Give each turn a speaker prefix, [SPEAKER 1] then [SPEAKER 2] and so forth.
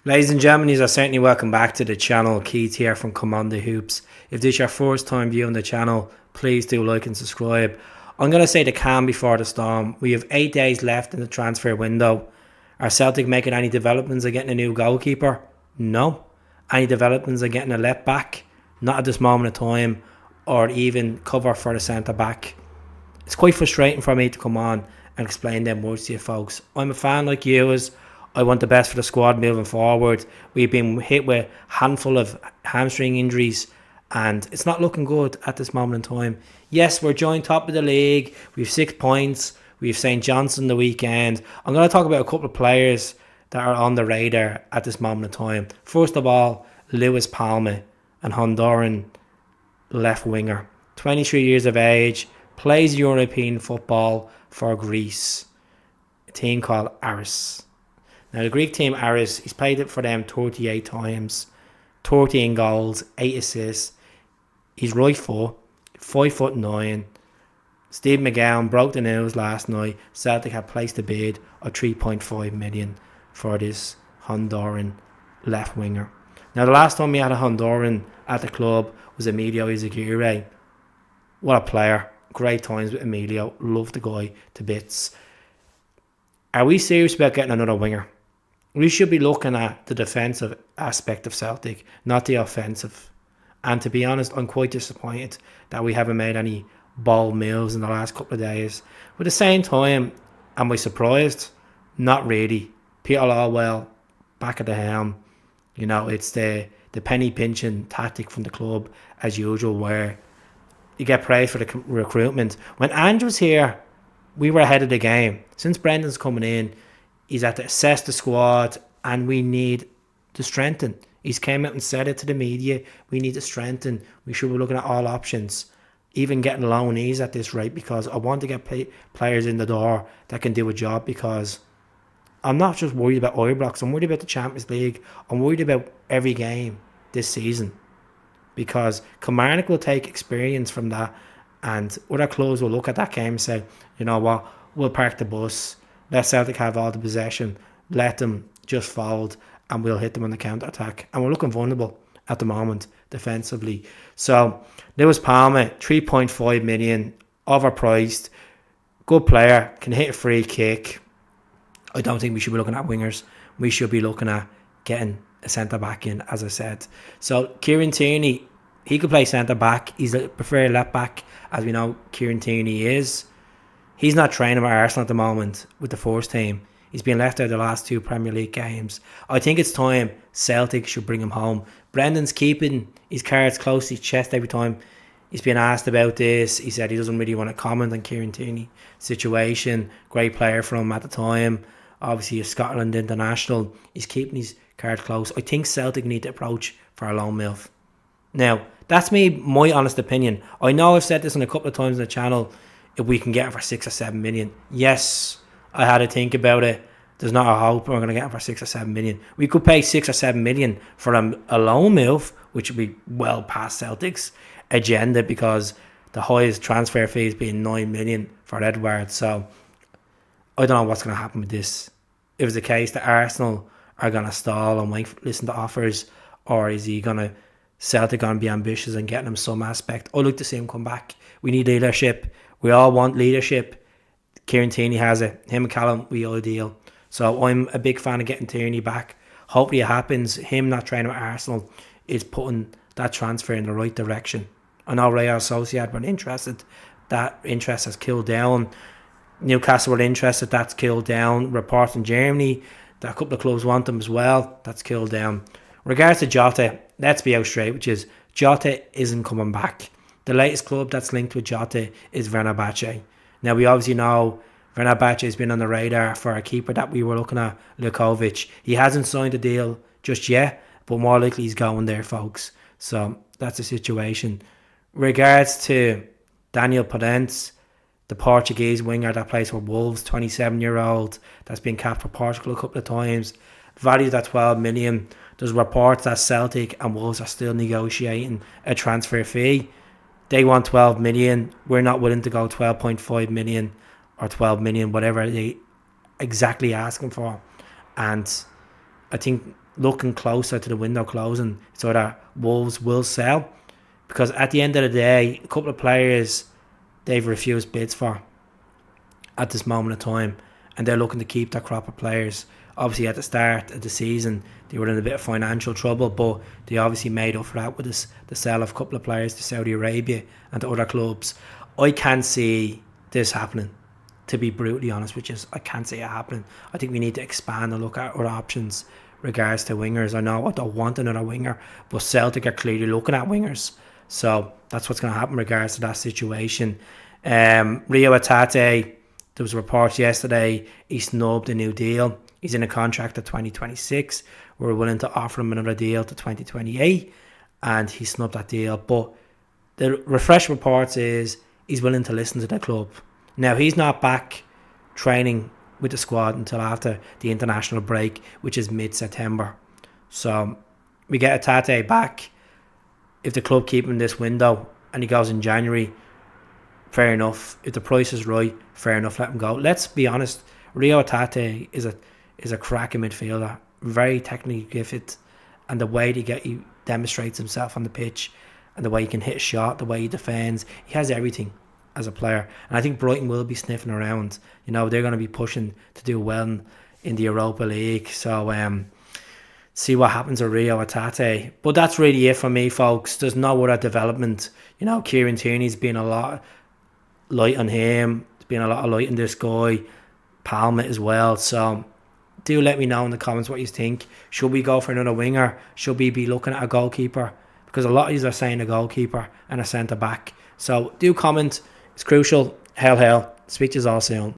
[SPEAKER 1] Ladies and gentlemen, you are certainly welcome back to the channel. Keith here from Commander Hoops. If this is your first time viewing the channel, please do like and subscribe. I'm going to say the calm before the storm. We have 8 days left in the transfer window. Are Celtic making any developments of getting a new goalkeeper? No. Any developments of getting a left back? Not at this moment of time. Or even cover for the centre back. It's quite frustrating for me to come on and explain them words to you folks. I'm a fan like you. I want the best for the squad moving forward. We've been hit with a handful of hamstring injuries and it's not looking good at this moment in time. Yes, we're joint top of the league. We've 6 points. We've St. Johnstone the weekend. I'm going to talk about a couple of players that are on the radar at this moment in time. First of all, Lewis Palma, an Honduran left winger. 23 years of age, plays European football for Greece. A team called Aris. Now, the Greek team, Aris, he's played it for them 38 times, 13 goals, 8 assists. He's right foot, 5'9". Steve McGowan broke the news last night. Celtic had placed a bid of 3.5 million for this Honduran left winger. Now, the last time we had a Honduran at the club was Emilio Izaguirre. What a player. Great times with Emilio. Love the guy to bits. Are we serious about getting another winger? We should be looking at the defensive aspect of Celtic, not the offensive. And to be honest, I'm quite disappointed that we haven't made any bold moves in the last couple of days. But at the same time, am I surprised? Not really. Peter Lawwell back at the helm. You know, it's the penny pinching tactic from the club as usual, where you get praise for the recruitment. When Andrew's here, we were ahead of the game. Since Brendan's coming in, he's had to assess the squad and we need to strengthen. He's came out and said it to the media. We need to strengthen. We should be looking at all options. Even getting loanees at this rate, because I want to get players in the door that can do a job, because I'm not just worried about Ibrox. I'm worried about the Champions League. I'm worried about every game this season, because Kilmarnock will take experience from that, and other clubs will look at that game and say, you know what, we'll park the bus, let Celtic have all the possession, let them just fold, and we'll hit them on the counter-attack. And we're looking vulnerable at the moment defensively. So Lewis Palma, 3.5 million, overpriced, good player, can hit a free kick. I don't think we should be looking at wingers. We should be looking at getting a centre-back in, as I said. So Kieran Tierney, he could play centre-back. He's a preferred left-back, as we know Kieran Tierney is. He's not training with Arsenal at the moment with the first team. He's been left out of the last 2 Premier League games. I think it's time Celtic should bring him home. Brendan's keeping his cards close to his chest every time he's been asked about this. He said he doesn't really want to comment on Kieran Tierney's situation. Great player for him at the time. Obviously a Scotland international. He's keeping his cards close. I think Celtic need to approach for a loan move. Now, that's my honest opinion. I know I've said this on a couple of times on the channel. If we can get it for 6 or 7 million. Yes, I had to think about it. There's not a hope we're going to get it for 6 or 7 million. We could pay 6 or 7 million for a loan move, which would be well past Celtic's agenda, because the highest transfer fee is being 9 million for Edward. So I don't know what's going to happen with this. If it's the case that Arsenal are going to stall and listen to offers, or is Celtic going to be ambitious and getting him some aspect? I'd like to see him come back. We need leadership. We all want leadership. Kieran Tierney has it. Him and Callum, we ideal. So I'm a big fan of getting Tierney back. Hopefully it happens. Him not training with Arsenal is putting that transfer in the right direction. I know Reo Hatate were interested. That interest has killed down. Newcastle were interested. That's killed down. Reports in Germany that a couple of clubs want them as well. That's killed down. Regards to Jota, let's be out straight, which is Jota isn't coming back. The latest club that's linked with Jota is Fenerbahce. Now, we obviously know Fenerbahce has been on the radar for a keeper that we were looking at, Lukovic. He hasn't signed a deal just yet, but more likely he's going there, folks. So that's the situation. Regards to Daniel Podence, the Portuguese winger that plays for Wolves, 27-year-old, that's been capped for Portugal a couple of times, valued at 12 million. There's reports that Celtic and Wolves are still negotiating a transfer fee. They want 12 million. We're not willing to go 12.5 million or 12 million, whatever they exactly asking for. And I think looking closer to the window closing so that Wolves will sell, because at the end of the day, a couple of players they've refused bids for at this moment of time, and they're looking to keep that crop of players. Obviously, at the start of the season, they were in a bit of financial trouble, but they obviously made up for that with the sale of a couple of players to Saudi Arabia and to other clubs. I can't see this happening, to be brutally honest with you. I can't see it happening. I think we need to expand and look at other options regards to wingers. I know I don't want another winger, but Celtic are clearly looking at wingers. So that's what's going to happen in regards to that situation. Reo Hatate, there was reports yesterday, he snubbed a new deal. He's in a contract to 2026. We're willing to offer him another deal to 2028, and he snubbed that deal. But the refresh reports is he's willing to listen to the club. Now, he's not back training with the squad until after the international break, which is mid-September. So we get Hatate back. If the club keep him this window and he goes in January, fair enough. If the price is right, fair enough, let him go. Let's be honest, Reo Hatate is a cracking midfielder, very technically gifted, and the way he demonstrates himself on the pitch, and the way he can hit a shot, the way he defends, he has everything as a player. And I think Brighton will be sniffing around. You know, they're going to be pushing to do well in the Europa League. So see what happens with Reo Hatate. But that's really it for me, folks. There's no other development. You know, Kieran Tierney's been a lot light on him. There's been a lot of light on this guy. Palma as well. So do let me know in the comments what you think. Should we go for another winger? Should we be looking at a goalkeeper? Because a lot of these are saying a goalkeeper and a centre back. So do comment. It's crucial. Hell. Speak to you all soon.